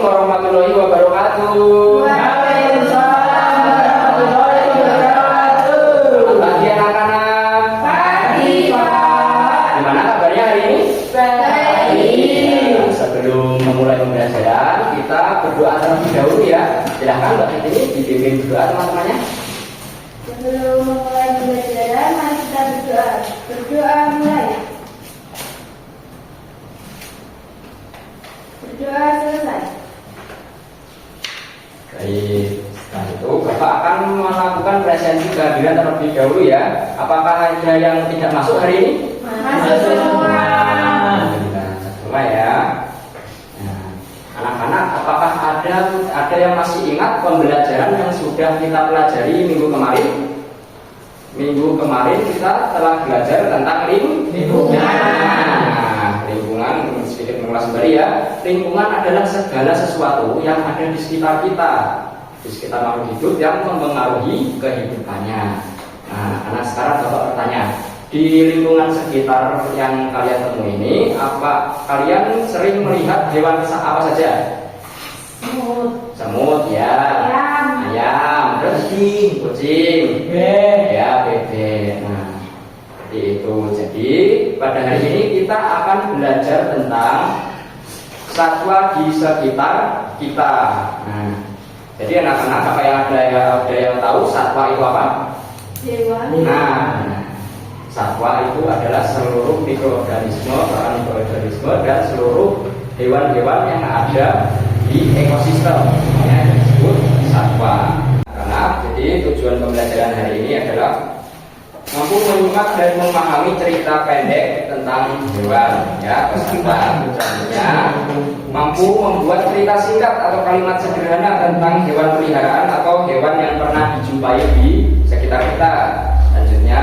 warahmatullahi wabarakatuh. Waalaikumsalam warahmatullahi wabarakatuh. Selamat pagi anak-anak. Pagi, Pak. Gimana kabarnya hari ini? Baik. Sebelum memulai pembelajaran, kita berdoa terlebih dahulu ya. Silahkan Mbak Fitri dipimpin berdoa teman-temannya. Sebelum memulai pembelajaran, mari kita berdoa. Berdoa mulai. Berdoa selesai. Baik, setelah itu Bapak akan melakukan presensi kehadiran terlebih dahulu ya. Apakah ada yang tidak masuk hari ini? Masuk semua. Semua ya. Nah, anak-anak, apakah ada yang masih ingat pembelajaran yang sudah kita pelajari minggu kemarin? Minggu kemarin kita telah belajar tentang lingkungan. Nah, lingkungan sedikit mengulas kembali ya. Lingkungan adalah segala sesuatu yang ada di sekitar kita, di sekitar makhluk hidup yang mempengaruhi kehidupannya. Nah, karena sekarang Bapak bertanya, di lingkungan sekitar yang kalian temui ini, apa kalian sering melihat hewan apa saja? Semut ya, ayam, terus kucing, ya bebek. Nah, seperti itu. Jadi pada hari ini kita akan belajar tentang satwa di sekitar kita. Nah, jadi anak-anak, apa yang ada yang tahu satwa itu apa? Hewan. Nah, satwa itu adalah seluruh mikroorganisme, dan seluruh hewan-hewan yang ada di ekosistem, yang disebut satwa. Karena jadi tujuan pembelajaran hari ini adalah mampu menyimak dan memahami cerita pendek tentang hewan, ya, peserta. Misalnya, mampu membuat cerita singkat atau kalimat sederhana tentang hewan peliharaan atau hewan yang pernah dijumpai di sekitar kita. Selanjutnya,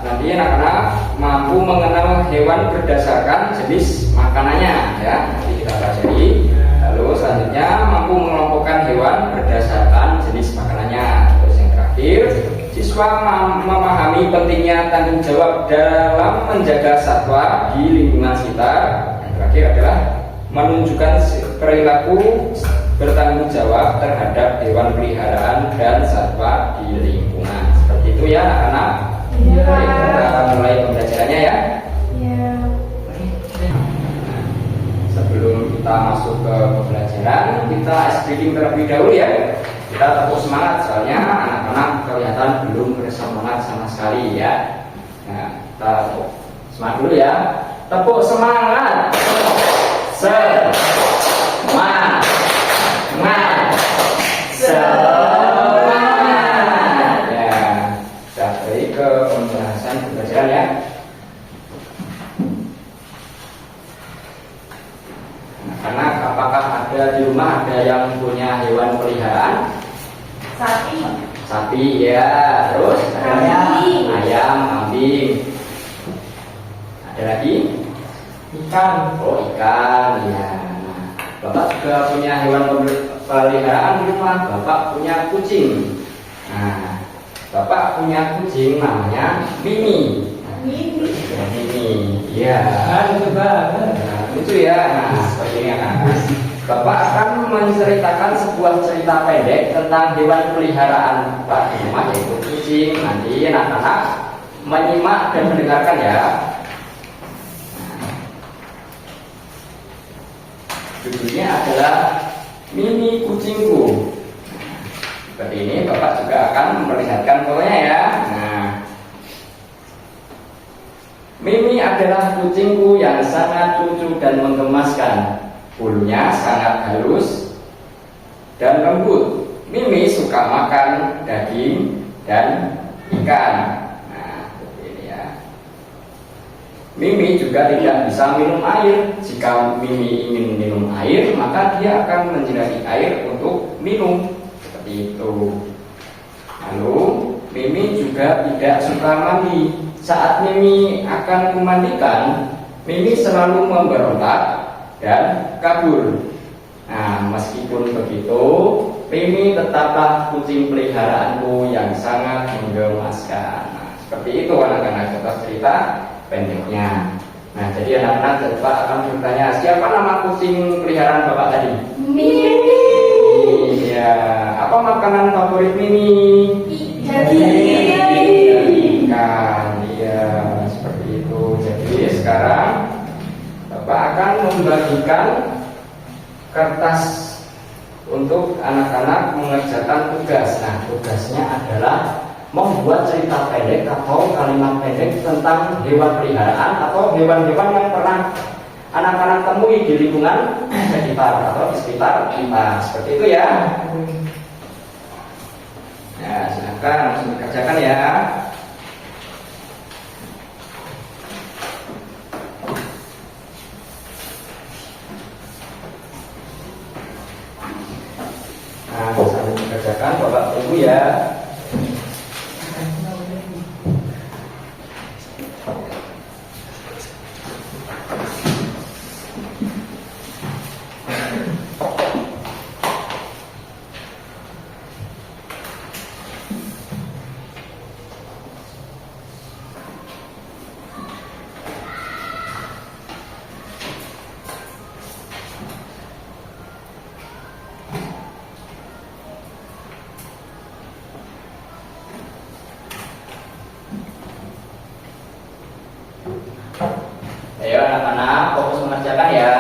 nanti anak-anak mampu mengenal hewan berdasarkan jenis makanannya, ya. Nanti kita pelajari. Lalu selanjutnya mampu mengelompokkan hewan berdasarkan jenis makanannya. Terus yang terakhir, siswa memahami pentingnya tanggung jawab dalam menjaga satwa di lingkungan sekitar. Yang terakhir adalah menunjukkan perilaku bertanggung jawab terhadap hewan peliharaan dan satwa di lingkungan. Seperti itu ya anak-anak. Iya. Baik, kita mulai pembelajarannya ya. Iya. Sebelum kita masuk ke pembelajaran, kita speaking terlebih dahulu ya. Kita tepuk semangat, soalnya anak-anak kelihatan belum bersemangat sama sekali ya. Nah, kita tepuk semangat dulu ya. Tepuk semangat. Semangat. Semangat. Ya, kita beri ke pembelajaran ya. Karena apakah ada di rumah ada yang punya hewan peliharaan? Sapi ya, terus ayam, kambing. Ada lagi? Ikan. Oh, ikan ya. Nah, Bapak juga punya hewan peliharaan di rumah. Bapak punya kucing. Nah, Bapak punya kucing namanya Mimi. Mimi, ya. Lucu banget. Nah, lucu ya. Nah, seperti ini anak-anak. Bapak akan menceritakan sebuah cerita pendek tentang hewan peliharaan Bapak di rumah, yaitu kucing. Nanti anak-anak menyimak dan mendengarkan ya. Judulnya adalah Mimi Kucingku. Seperti ini, Bapak juga akan memperlihatkan fotonya ya. Nah, Mimi adalah kucingku yang sangat lucu dan menggemaskan. Bulunya sangat halus dan lembut. Mimi suka makan daging dan ikan. Nah, seperti ini ya. Mimi juga tidak bisa minum air. Jika Mimi ingin minum air, maka dia akan menjinakkan air untuk minum. Seperti itu. Lalu, Mimi juga tidak suka mandi. Saat Mimi akan memandikan, Mimi selalu memberontak dan kabur. Nah, meskipun begitu, Mimi tetaplah kucing peliharaanku yang sangat menggemaskan. Nah, seperti itu anak-anak, contoh cerita pendeknya. Nah, jadi anak-anak Bapak akan bertanya, siapa nama kucing peliharaan Bapak tadi? Mimi. Iya. Apa makanan favorit Mimi? Ikan. Iya, seperti itu. Jadi sekarang Bapak akan membagikan kertas untuk anak-anak mengerjakan tugas. Nah, tugasnya adalah membuat cerita pendek atau kalimat pendek tentang hewan peliharaan atau hewan-hewan yang pernah anak-anak temui di lingkungan sekitar atau di sekitar kita. Seperti itu ya. Ya, silakan langsung dikerjakan ya. Nah, sambil dikerjakan Bapak tunggu ya. Ayo anak-anak fokus mengerjakan ya.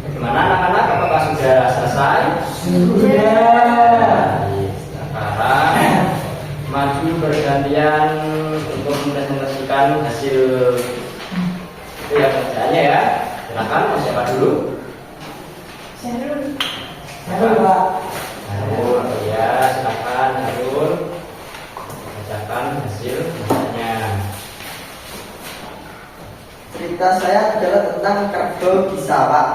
Bagaimana anak-anak? Apakah sudah selesai? Sudah. Sekarang maju bergantian untuk mempresentasikan hasil itu ya kerjaannya ya. Silakan mau siapa dulu? Halo Pak. Harun, ya silakan Harun bacakan hasil kerjanya. Cerita saya adalah tentang kerbau di sawah.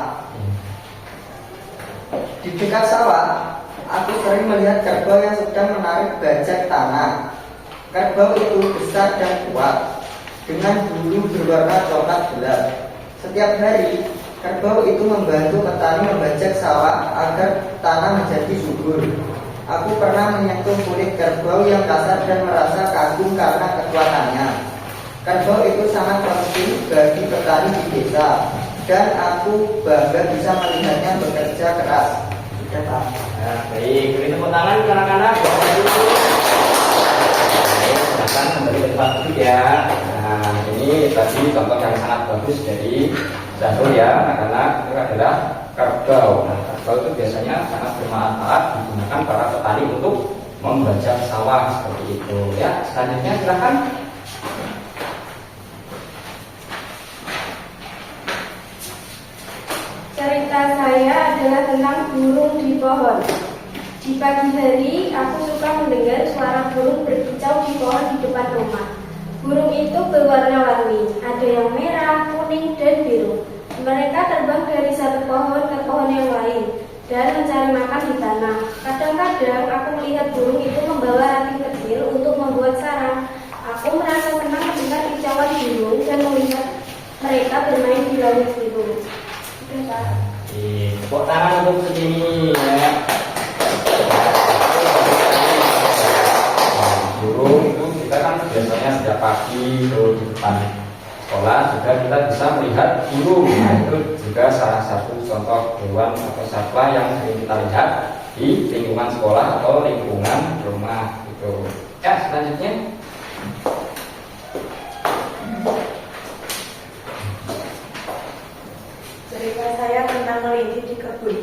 Di dekat sawah, aku sering melihat kerbau yang sedang menarik bajak tanah. Kerbau itu besar dan kuat, dengan bulu berwarna coklat gelap. Setiap hari, kerbau itu membantu petani membajak sawah agar tanah menjadi subur. Aku pernah menyentuh kulit kerbau yang kasar dan merasa kagum karena kekuatannya. Kerbau itu sangat penting bagi petani di desa, dan aku bangga bisa melihatnya bekerja keras. Sudah, Pak. Nah, baik, beri tepuk tangan ke anak-anak. Baik, silakan kembali ke tempat duduk ya. Nah, ini tadi contoh yang sangat bagus dari Zahrul ya, anak-anak. Itu adalah kerbau. Nah, kerbau itu biasanya sangat bermanfaat digunakan para petani untuk membajak sawah seperti itu ya. Selanjutnya silahkan. Cerita saya adalah tentang burung di pohon. Di pagi hari, aku suka mendengar suara burung berkicau di pohon di depan rumah. Burung itu berwarna-warni, ada yang merah, kuning, dan biru. Mereka terbang dari satu pohon ke pohon yang lain dan mencari makan di tanah. Kadang-kadang aku melihat burung itu membawa ranting kecil untuk membuat sarang. Aku merasa senang mendengar kicauan burung dan melihat mereka bermain di langit biru. Oke, Pak. Tepuk tangan untuk segini ya. Burung itu kita kan biasanya sejak pagi tuh di depan sekolah juga kita bisa melihat burung. Nah, itu juga salah satu contoh hewan atau satwa yang sering kita lihat di lingkungan sekolah atau lingkungan rumah itu. Ya, selanjutnya. Cerita saya tentang kelinci di kebun.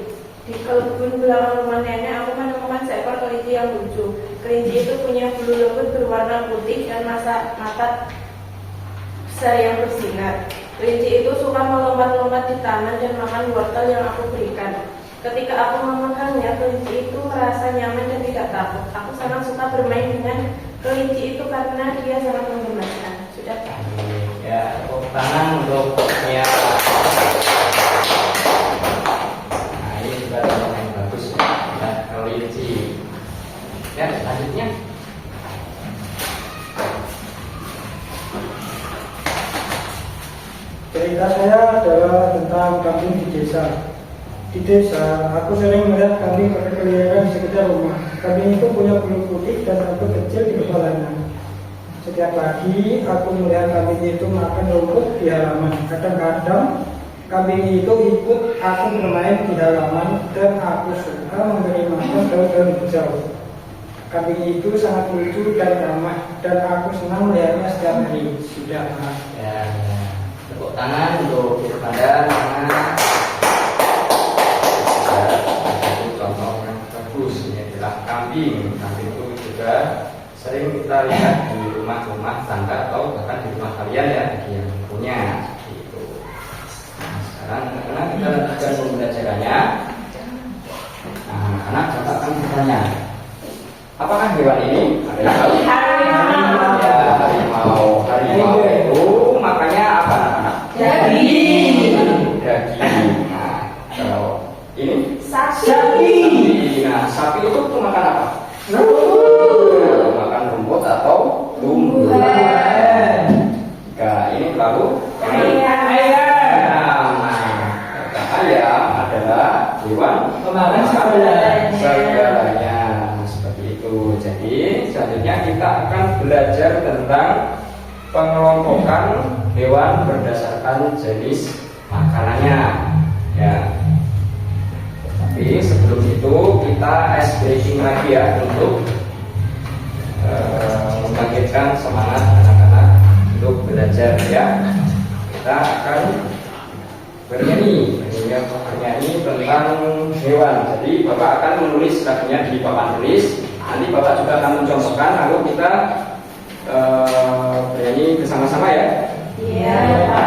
Di kebun belakang rumah nenek, aku menemukan seekor kelinci yang lucu. Kelinci itu punya bulu lembut berwarna putih dan mata besar yang bersinar. Kelinci itu suka melompat-lompat di taman dan makan wortel yang aku berikan. Ketika aku memakannya, kelinci itu merasa nyaman dan tidak takut. Aku sangat suka bermain dengan kelinci itu karena dia sangat menggemaskan. Sudah, Pak. Ya, tepuk tangan untuk ya. Nah, ini juga contoh yang bagus ya, kelinci. Ya, selanjutnya. Cerita saya adalah tentang kambing di desa. Di desa, aku sering melihat kambing berkeliaran di sekitar rumah. Kambing itu punya bulu putih dan rambut kecil di kepalanya. Setiap pagi, aku melihat kambing itu makan rumput di halaman. Kadang-kadang, kambing itu ikut aku bermain di halaman dan aku suka memberi makan daun-daun hijau. Kambing itu sangat lucu dan ramah dan aku senang melihatnya setiap hari. Sudah, Pak. Ya, tepuk tangan untuk Anda. Itu contoh yang bagus. Ini adalah kambing. Kambing itu juga sering kita lihat di rumah-rumah tangga atau bahkan di rumah kalian ya, bagi yang punya. Gitu. Nah, sekarang karena kita lanjutkan pembelajarannya. Nah, anak coba akan bertanya, apakah hewan ini adalah harimau? Ya, harimau. Harimau itu makannya apa, anak-anak? Daging. Nah, kalau ini Sapi. Nah, sapi itu makan apa? Makan rumput atau tumbuhan. Nah, ini lalu ayam. Nah, ayam adalah hewan Pemakan segalanya. Seperti itu. Jadi selanjutnya kita akan belajar tentang pengelompokan hewan berdasarkan jenis makanannya. Ya. Tapi sebelum itu kita ice breaking lagi ya untuk membangkitkan semangat anak-anak untuk belajar ya. Kita akan bernyanyi tentang hewan. Jadi Bapak akan menulis lagunya di papan tulis. Nanti Bapak juga akan mencontohkan, lalu kita bernyanyi bersama-sama ya. Iya, Pak.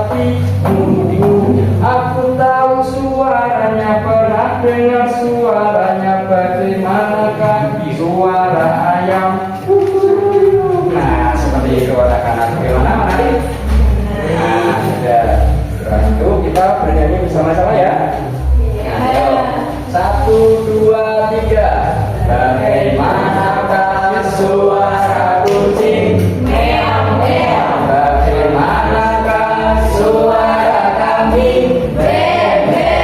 sapi. Aku tahu suaranya, pernah dengar suaranya. Bagaimanakah suara ayam? Nah, seperti itu anak-anak. Bagaimana menarik? Nah, sudah. Setelah itu kita bernyanyi bersama-sama ya. Ayo, 1, 2, 3. Bagaimanakah suara kucing? Meong meong. Bagaimanakah suara kambing? Be be.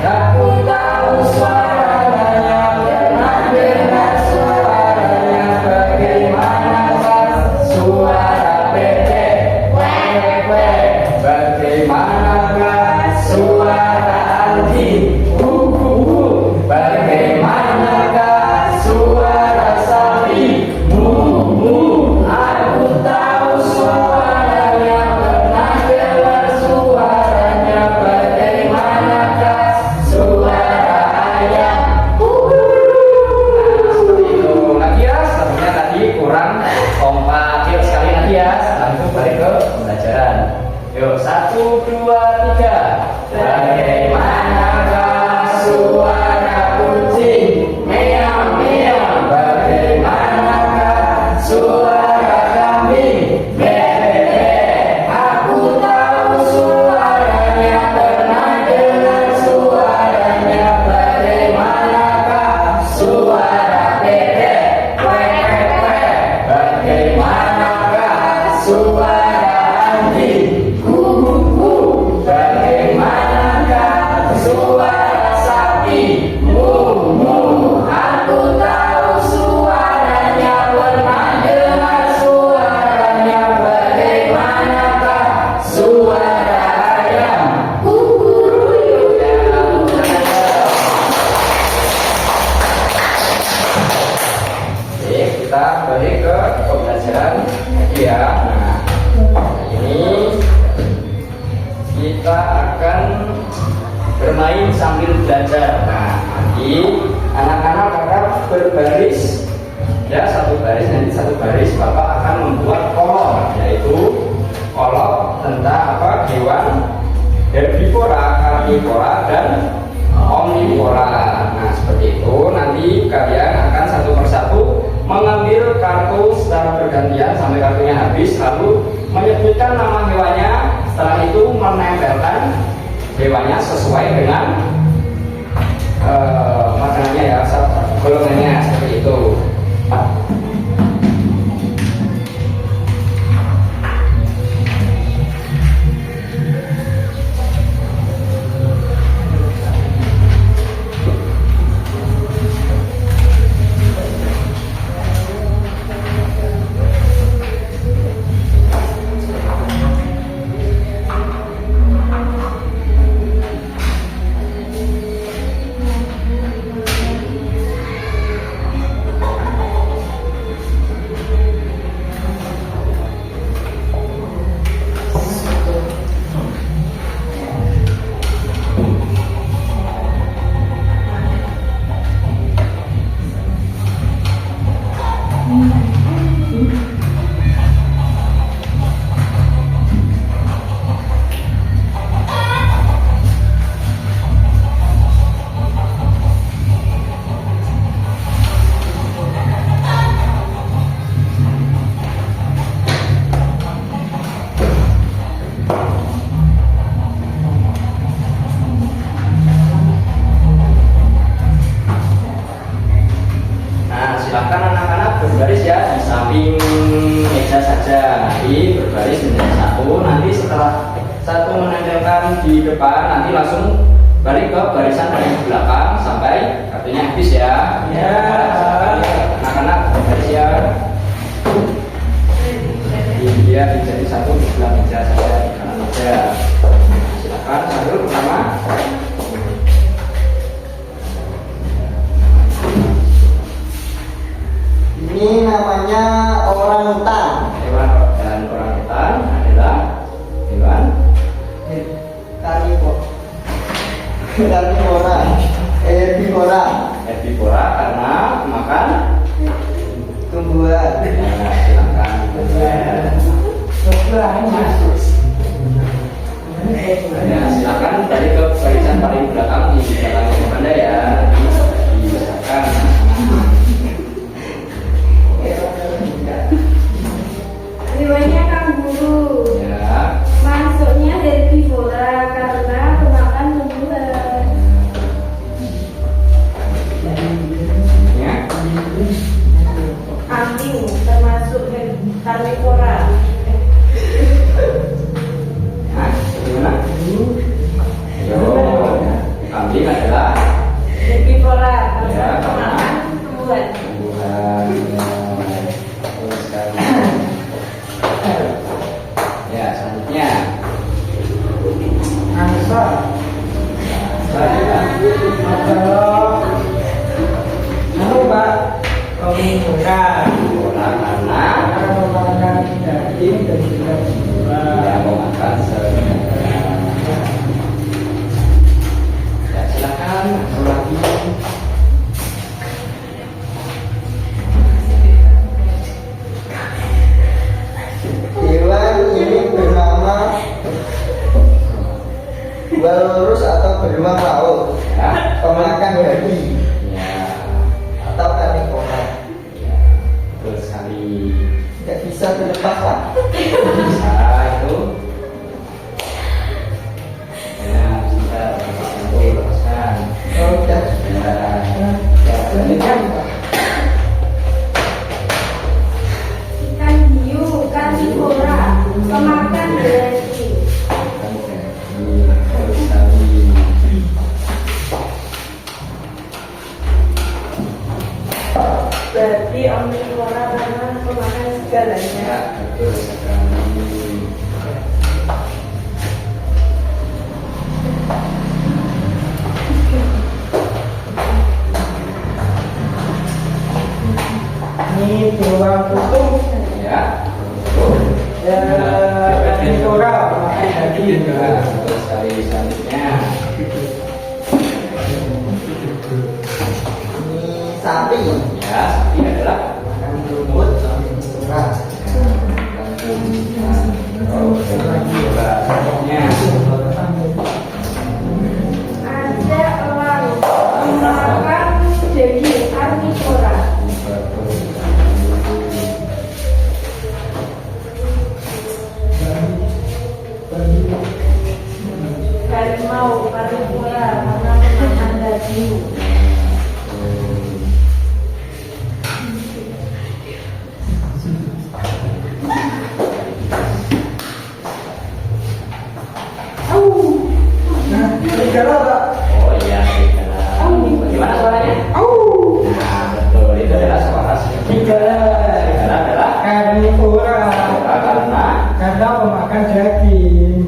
Aku tahu suaranya, pernah dengar suaranya. Bagaimanakah suara bebek? Wek wek. Bagaimanakah suara anjing? Bagaimanakah suara sapi? Mu mu. Aku tahu suaranya, pernah dengar suaranya. Bagaimanakah suara ayam? Nah, seperti itu. Lagi ya, sepertinya tadi kurang kompak. Yuk sekali lagi ya. Setelah itu balik ke pembelajaran. Yuk, 1, 2, 3. Bagaimanakah suara kucing? Meong meong. Bagaimanakah suara kambing? Be be. Aku tahu suaranya, pernah dengar suaranya. Bagaimanakah suara bebek? Wek wek wek. Bagaimanakah suara anjing? Bagaimanakah suara sapi? Mu mu. Aku tahu suaranya, pernah dengar suaranya. Bagaimanakah suara ayam? Oke, kita balik ke pembelajaran lagi ya. Nah, ini kita akan bermain sambil belajar. Nah, nanti anak-anak akan berbaris ya, satu baris, nanti satu baris Bapak akan membuat kolom, yaitu kolom tentang apa? Hewan herbivora, karnivora, dan omnivora. Nah, seperti itu. Nanti kalian akan satu persatu mengambil kartu secara bergantian sampai kartunya habis, lalu menyebutkan nama hewannya. Setelah itu menempelkan hewannya sesuai dengan makanannya ya, golongannya seperti itu. satu menempelkan di depan, nanti langsung balik ke barisan paling belakang sampai kartunya habis ya. Ya, anak-anak baris ya. Dia jadi satu di sebelah meja saja, di kanan meja. Silakan satu pertama. Ini namanya orangutan. Hewan dan orangutan adalah hewan Herbivora karena makan tumbuhan. Silakan. Ya, silakan balik ke barisan paling belakang di belakang Anda ya. Silakan. Hewannya kanguru. Ya. Masuknya herbivora karena pemakan tumbuhan. Ya. Anjing termasuk karnivora. Nah, gimana? Yo, kambing adalah Herbivora Ya, karena pemakan tumbuhan. tumbuhan. Terus sekali. Ya, selanjutnya. Angsa Saya adalah Pak Omnivora bola karena karena memakan daging dan juga dia memakan serangga. Ya, silakan satu lagi. Hewan ini bernama walrus atau beruang laut, Ya, pemakan daging ya, atau karnivora. ya, betul sekali. Tidak bisa dilepas Pak. Bisa itu. Ya, bisa untuk lepaskan. Oh, udah. Ya, Demikian Pak. Ikan hiu karnivora pemakan daging. betul sekali. Berarti omnivora karena pemakan segalanya. Ya, betul sekali. Ini beruang kutub Ya, betul. karnivora pemakan daging. Ya, betul sekali. Selanjutnya, Ini sapi, ya, sapi adalah makan rumput, beras. Selanjutnya, Ada elang pemakan daging karnivora. Harimau karnivora karena pemakan daging. Nah, serigala Pak. Oh iya, serigala. Bagaimana suaranya? Nah, betul. Itu adalah suara serigala. Serigala adalah Karnivora karena pemakan daging.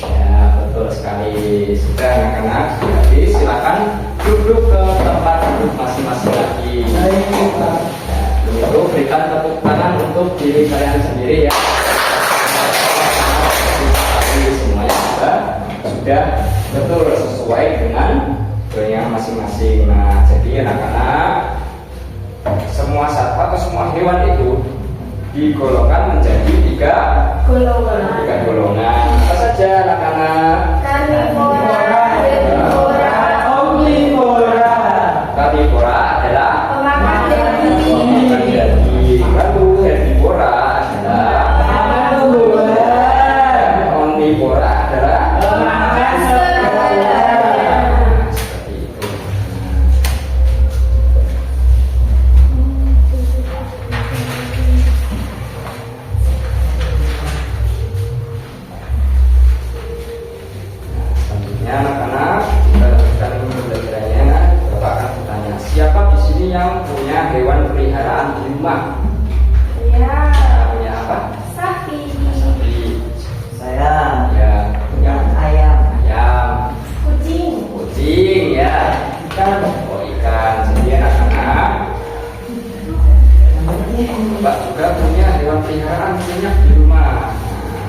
ya, betul sekali. Sudah anak-anak, sudah habis. Silakan duduk ke tempat duduk masing-masing lagi. Baik Pak. Ya, itu berikan tepuk tangan untuk diri kalian sendiri ya. Tapi semuanya sudah betul sesuai dengan yang masing-masing. Nah, jadi anak-anak, semua satwa atau semua hewan itu digolongkan menjadi tiga golongan. Apa saja anak-anak? Karnivora, herbivora, Omnivora. Karnivora adalah pemakan daging. pemakan daging. Lalu herbivora adalah omnivora adalah Pemakan serigala. seperti itu. Selanjutnya anak-anak, kita lanjutkan pembelajarannya. Bapak akan bertanya, siapa di sini yang punya hewan peliharaan di rumah? Ya, Punya apa? sapi. Sapi. Saya Ya, punya ayam. ayam, Kucing. kucing, ya, ikan, oh ikan. Jadi anak-anak, Bapak juga punya hewan peliharaan banyak di rumah. Nah,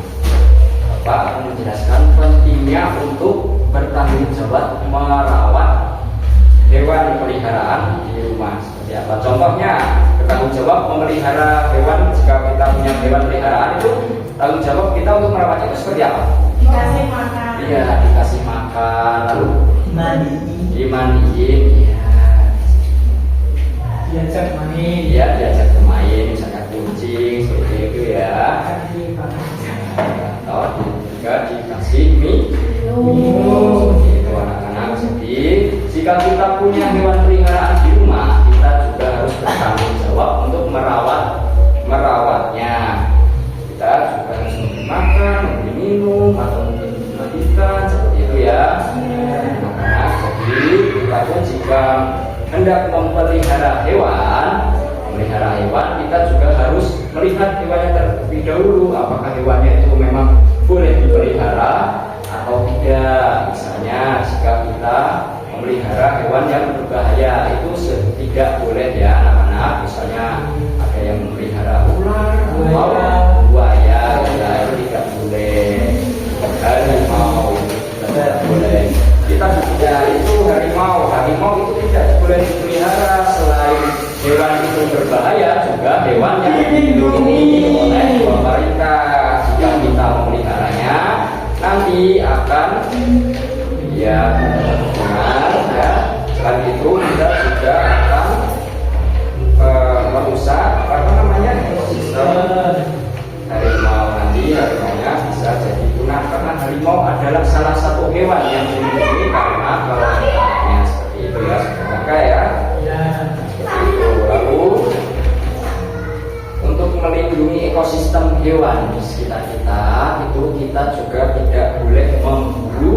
Bapak akan menjelaskan pentingnya untuk bertanggung jawab merawat hewan peliharaan di rumah. Seperti apa? Contohnya, bertanggung jawab memelihara hewan. Jika kita punya hewan peliharaan itu, tanggung jawab kita untuk merawatnya itu seperti apa? Dikasih makan. ngasih minum. Seperti itu anak-anak. Jadi jika kita punya hewan peliharaan di rumah, kita juga harus bertanggung jawab untuk merawatnya. Kita juga harus memberi makan, memberi minum, atau mungkin memandikan, seperti itu ya. Anak-anak. Jadi kita pun jika hendak memelihara hewan, kita juga harus melihat hewannya terlebih dahulu, apakah hewannya itu memang boleh dipelihara atau tidak. Misalnya jika kita memelihara hewan yang berbahaya, itu tidak boleh ya anak-anak. Misalnya ada yang memelihara ular atau buaya, ya itu tidak boleh. Harimau tidak boleh. Kita juga itu harimau itu tidak boleh dipelihara. Selain hewan itu berbahaya, juga hewan yang dilindungi oleh pemerintah. Jika kita memeliharanya, nanti akan ya benar ya. Selain itu kita juga akan merusak ekosistem harimau. Nanti harimaunya bisa jadi punah, karena harimau adalah salah satu hewan yang dilindungi karena kelautannya. Seperti itu ya, saudara ya. Itu. Lalu untuk melindungi ekosistem hewan di sekitar kita, itu kita juga tidak boleh memburu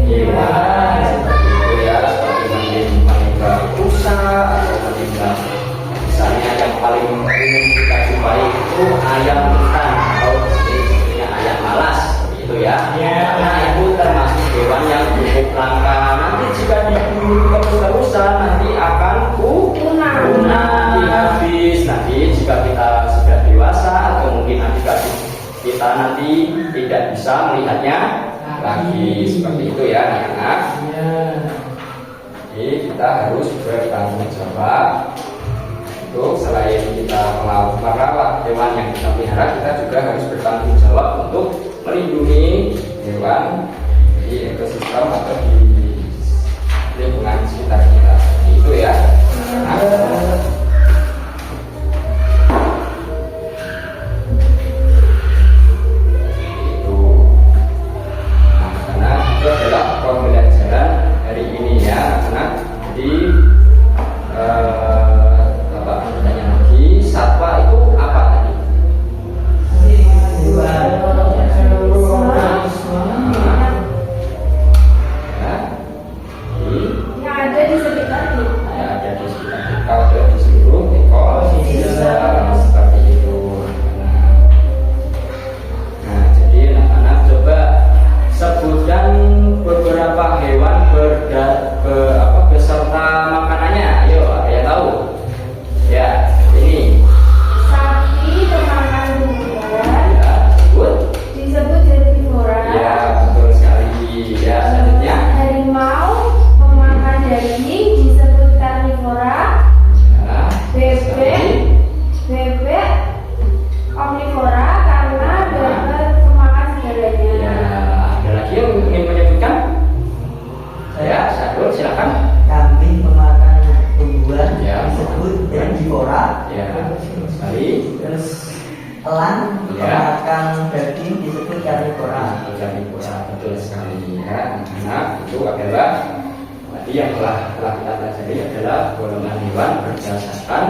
hewan. Seperti itu ya, seperti menimba rusa atau menimba, misalnya yang paling umum kita jumpai itu ayam hutan atau sebenarnya ayam malas, seperti itu ya. Karena itu termasuk hewan yang cukup langka. Nanti jika diburu terus-terusan, nanti akan punah, habis. Nanti jika kita sudah dewasa atau mungkin adik-adik kita nanti tidak bisa melihatnya lagi. Seperti itu ya anak-anak. Jadi kita harus bertanggung jawab untuk selain kita merawat hewan yang kita pelihara, kita juga harus bertanggung jawab untuk melindungi hewan di ekosistem atau di lingkungan sekitar kita. Seperti itu ya. Karena itu adalah pembelajaran hari ini ya anak-anak. Jadi pertanyaan lagi, satwa itu apa tadi? Yang ada di sekitar kita. Yang ada di sekitar kita, ada di seluruh ekosistem. Seperti itu. Nah, jadi anak-anak coba sebutkan beberapa hewan beserta makanannya. Ayo, ada yang tahu? Ya, ini Sapi pemakan rumput ya, disebut herbivora. ya betul sekali. Ya, selanjutnya Harimau pemakan daging disebut karnivora. ya, Bebek omnivora karena dapat memakan segalanya. ya, ada lagi yang ingin menyebutkan? Ya, Sadul silakan. Kambing pemakan tumbuhan Ya. disebut herbivora. Ya, betul sekali. Terus elang Ya. pemakan daging disebut karnivora. Betul sekali ya. Nah, itu adalah tadi yang telah kita pelajari adalah golongan hewan berdasarkan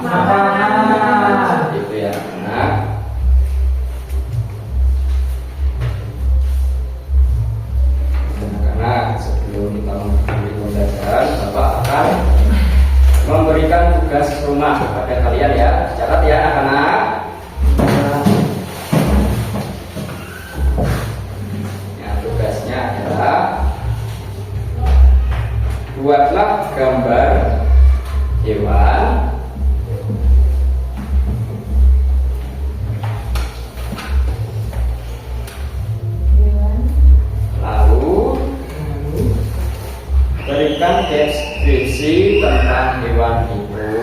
makanan. Itu ya. Nah, karena sebelum kita mengakhiri pembelajaran, Bapak akan memberikan tugas rumah kepada kalian ya. Catat ya anak-anak. Ya, tugasnya adalah buatlah gambar hewan lalu berikan deskripsi tentang hewan itu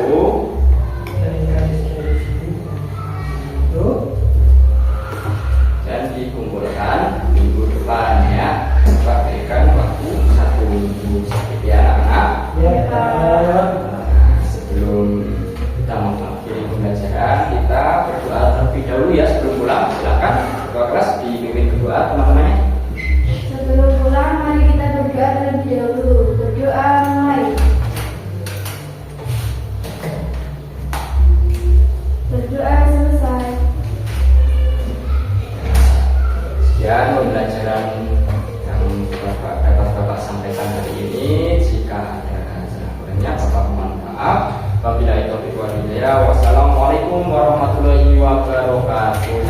dan dikumpulkan minggu depan ya. Coba berikan waktu 1 minggu sedikit ya anak. Sebelum kita mengakhiri pembelajaran, kita berdoa terlebih dahulu ya sebelum pulang. Silakan ketua kelas dipimpin berdoa teman-temannya. pembelajaran yang dapat Bapak sampaikan hari ini. Jika ada salah kurangnya, Bapak mohon maaf. Wabillahi taufiq wal hidayah. Wassalamualaikum warahmatullahi wabarakatuh.